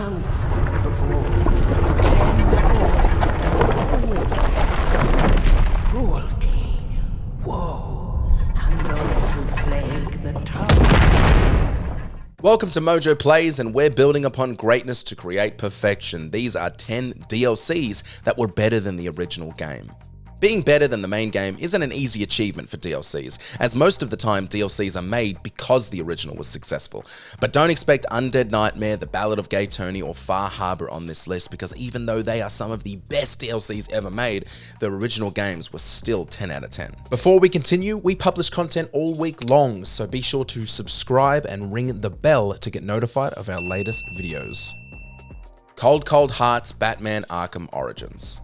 ransack the vault, cleanse all and all cruelty, woe, and those who plague the tower. Welcome to MojoPlays, and we're building upon greatness to create perfection. These are 10 DLCs that were better than the original game. Being better than the main game isn't an easy achievement for DLCs, as most of the time DLCs are made because the original was successful. But don't expect Undead Nightmare, The Ballad of Gay Tony, or Far Harbor on this list, because even though they are some of the best DLCs ever made, the original games were still 10 out of 10. Before we continue, we publish content all week long, so be sure to subscribe and ring the bell to get notified of our latest videos. Cold Cold Hearts Batman Arkham Origins.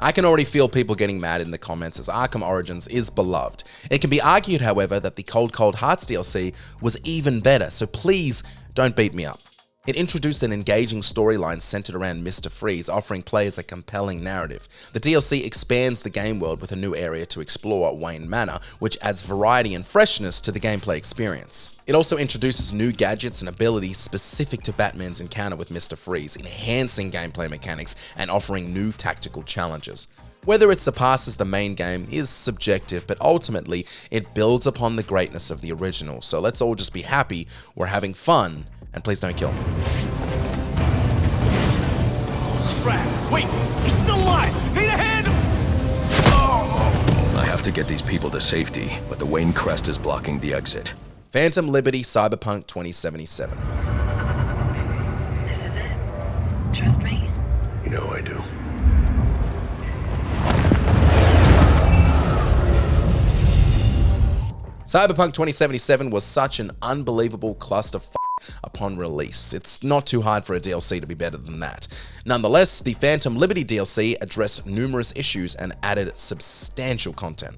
I can already feel people getting mad in the comments as Arkham Origins is beloved. It can be argued, however, that the Cold Cold Hearts DLC was even better, so please don't beat me up. It introduced an engaging storyline centered around Mr. Freeze, offering players a compelling narrative. The DLC expands the game world with a new area to explore, Wayne Manor, which adds variety and freshness to the gameplay experience. It also introduces new gadgets and abilities specific to Batman's encounter with Mr. Freeze, enhancing gameplay mechanics and offering new tactical challenges. Whether it surpasses the main game is subjective, but ultimately it builds upon the greatness of the original, so let's all just be happy we're having fun. And please don't kill me. Crap! Wait! He's still alive! Need a hand! I have to get these people to safety, but the Wayne crest is blocking the exit. Phantom Liberty CyberPunk 2077. This is it. Trust me? You know I do. CyberPunk 2077 was such an unbelievable clusterfuck upon release. It's not too hard for a DLC to be better than that. Nonetheless, the Phantom Liberty DLC addressed numerous issues and added substantial content.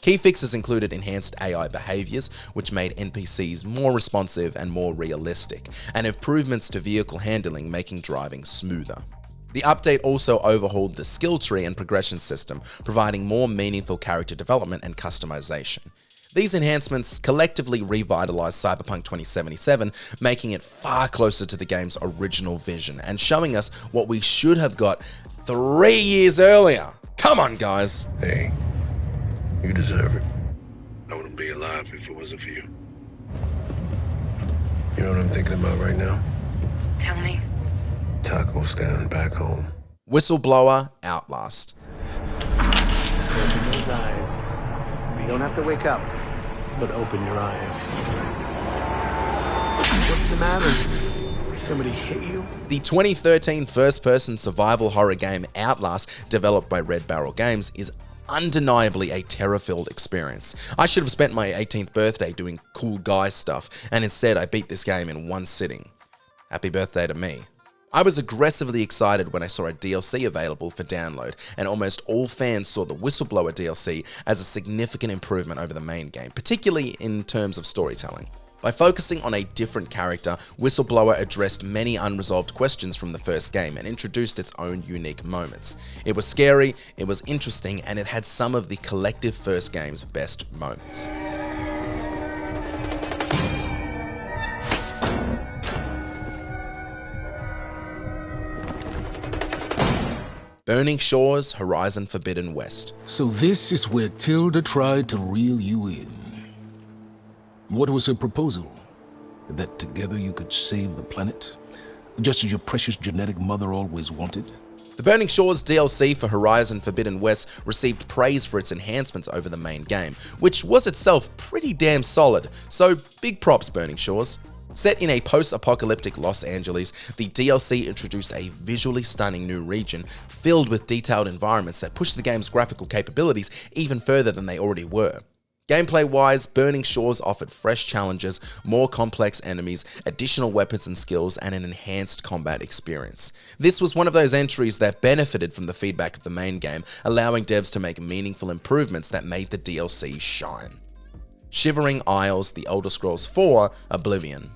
Key fixes included enhanced AI behaviors, which made NPCs more responsive and more realistic, and improvements to vehicle handling, making driving smoother. The update also overhauled the skill tree and progression system, providing more meaningful character development and customization. These enhancements collectively revitalized CyberPunk 2077, making it far closer to the game's original vision and showing us what we should have got 3 years earlier. Come on, guys. Hey, you deserve it. I wouldn't be alive if it wasn't for you. You know what I'm thinking about right now? Tell me. Taco stand back home. Whistleblower Outlast. Open those eyes. You don't have to wake up, but open your eyes. What's the matter? Somebody hit you? The 2013 first-person survival horror game Outlast, developed by Red Barrel Games, is undeniably a terror-filled experience. I should have spent my 18th birthday doing cool guy stuff, and instead I beat this game in one sitting. Happy birthday to me. I was aggressively excited when I saw a DLC available for download, and almost all fans saw the Whistleblower DLC as a significant improvement over the main game, particularly in terms of storytelling. By focusing on a different character, Whistleblower addressed many unresolved questions from the first game and introduced its own unique moments. It was scary, it was interesting, and it had some of the collective first game's best moments. Burning Shores, Horizon Forbidden West. So this is where Tilda tried to reel you in. What was her proposal? That together you could save the planet? Just as your precious genetic mother always wanted? The Burning Shores DLC for Horizon Forbidden West received praise for its enhancements over the main game, which was itself pretty damn solid, so big props, Burning Shores. Set in a post-apocalyptic Los Angeles, the DLC introduced a visually stunning new region filled with detailed environments that pushed the game's graphical capabilities even further than they already were. Gameplay-wise, Burning Shores offered fresh challenges, more complex enemies, additional weapons and skills, and an enhanced combat experience. This was one of those entries that benefited from the feedback of the main game, allowing devs to make meaningful improvements that made the DLC shine. Shivering Isles, The Elder Scrolls IV: Oblivion.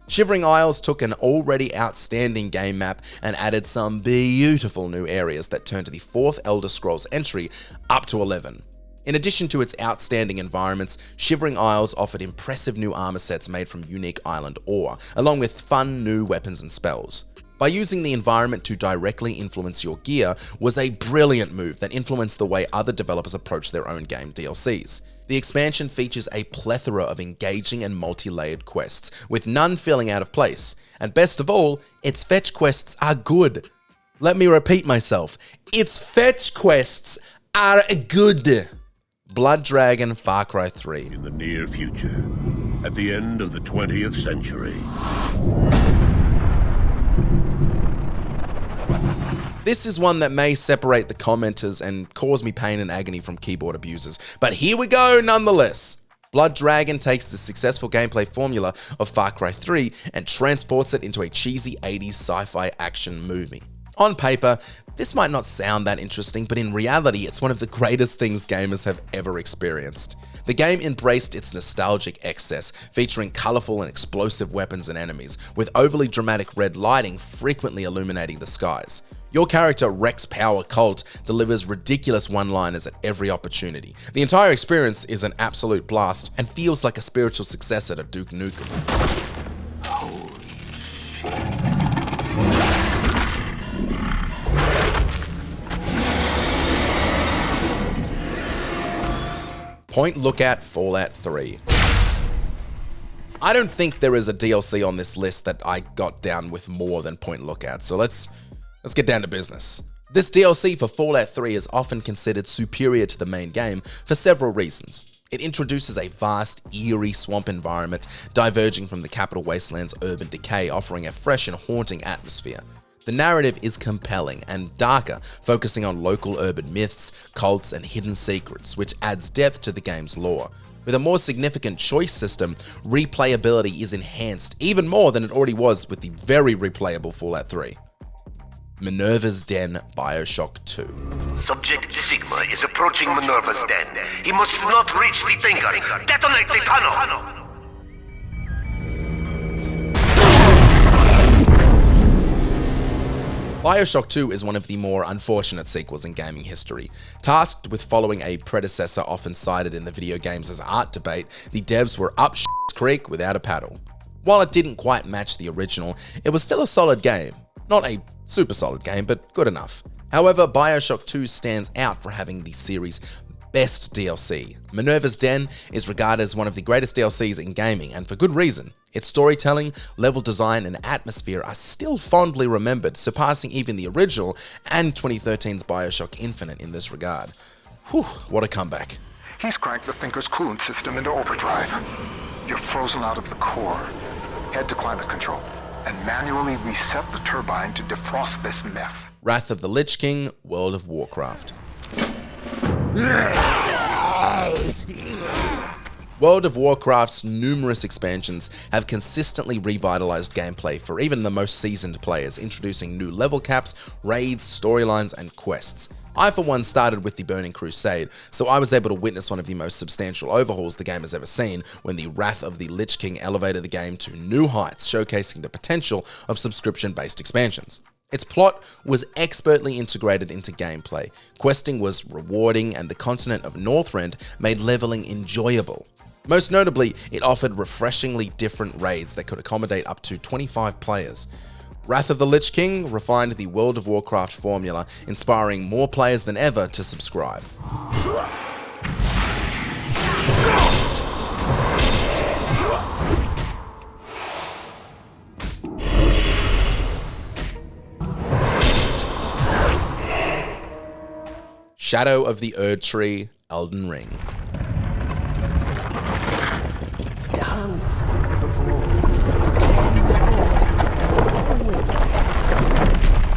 Shivering Isles took an already outstanding game map and added some beautiful new areas that turned the 4th Elder Scrolls entry up to 11. In addition to its outstanding environments, Shivering Isles offered impressive new armor sets made from unique island ore, along with fun new weapons and spells. By using the environment to directly influence your gear was a brilliant move that influenced the way other developers approach their own game DLCs. The expansion features a plethora of engaging and multi-layered quests, with none feeling out of place. And best of all, its fetch quests are good. Let me repeat myself. Its fetch quests are good. Blood Dragon Far Cry 3. In the near future, at the end of the 20th century. This is one that may separate the commenters and cause me pain and agony from keyboard abusers, but here we go nonetheless. Blood Dragon takes the successful gameplay formula of Far Cry 3 and transports it into a cheesy 80s sci-fi action movie. On paper, this might not sound that interesting, but in reality, it's one of the greatest things gamers have ever experienced. The game embraced its nostalgic excess, featuring colourful and explosive weapons and enemies, with overly dramatic red lighting frequently illuminating the skies. Your character, Rex Power Colt, delivers ridiculous one-liners at every opportunity. The entire experience is an absolute blast and feels like a spiritual successor to Duke Nukem. Holy shit. Point Lookout Fallout 3. I don't think there is a DLC on this list that I got down with more than Point Lookout, so let's get down to business. This DLC for Fallout 3 is often considered superior to the main game for several reasons. It introduces a vast, eerie swamp environment diverging from the Capital Wasteland's urban decay, offering a fresh and haunting atmosphere. The narrative is compelling and darker, focusing on local urban myths, cults, and hidden secrets, which adds depth to the game's lore. With a more significant choice system, replayability is enhanced even more than it already was with the very replayable Fallout 3. Minerva's Den Bioshock 2. Subject Sigma is approaching Minerva's Den. He must not reach the finger. Detonate the tunnel! Bioshock 2 is one of the more unfortunate sequels in gaming history. Tasked with following a predecessor often cited in the video games as art debate, the devs were up shit's creek without a paddle. While it didn't quite match the original, it was still a solid game. Not a super solid game, but good enough. However, Bioshock 2 stands out for having the series' best DLC. Minerva's Den is regarded as one of the greatest DLCs in gaming, and for good reason. Its storytelling, level design, and atmosphere are still fondly remembered, surpassing even the original and 2013's Bioshock Infinite in this regard. Whew, what a comeback. He's cranked the Thinker's coolant system into overdrive. You're frozen out of the core. Head to climate control and manually reset the turbine to defrost this mess. Wrath of the Lich King, World of Warcraft. World of Warcraft's numerous expansions have consistently revitalized gameplay for even the most seasoned players, introducing new level caps, raids, storylines, and quests. I for one started with the Burning Crusade, so I was able to witness one of the most substantial overhauls the game has ever seen when the Wrath of the Lich King elevated the game to new heights, showcasing the potential of subscription-based expansions. Its plot was expertly integrated into gameplay, questing was rewarding, and the continent of Northrend made leveling enjoyable. Most notably, it offered refreshingly different raids that could accommodate up to 25 players. Wrath of the Lich King refined the World of Warcraft formula, inspiring more players than ever to subscribe. Shadow of the Erdtree, Elden Ring. Dance of the void, cleanse all and all.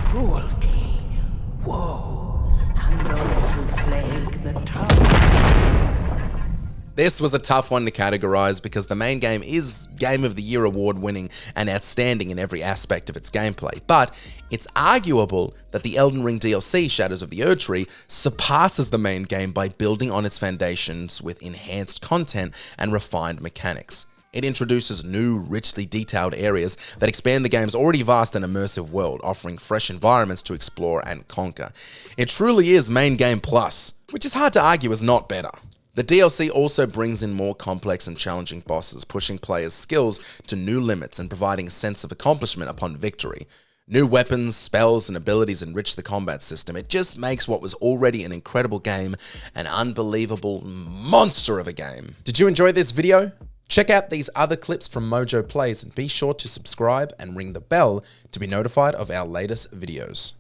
Cruelty, woe, and those who plague the town. This was a tough one to categorize because the main game is Game of the Year award-winning and outstanding in every aspect of its gameplay, but it's arguable that the Elden Ring DLC, Shadows of the Erdtree, surpasses the main game by building on its foundations with enhanced content and refined mechanics. It introduces new, richly detailed areas that expand the game's already vast and immersive world, offering fresh environments to explore and conquer. It truly is main game plus, which is hard to argue is not better. The DLC also brings in more complex and challenging bosses, pushing players' skills to new limits and providing a sense of accomplishment upon victory. New weapons, spells, and abilities enrich the combat system. It just makes what was already an incredible game an unbelievable monster of a game. Did you enjoy this video? Check out these other clips from MojoPlays and be sure to subscribe and ring the bell to be notified of our latest videos.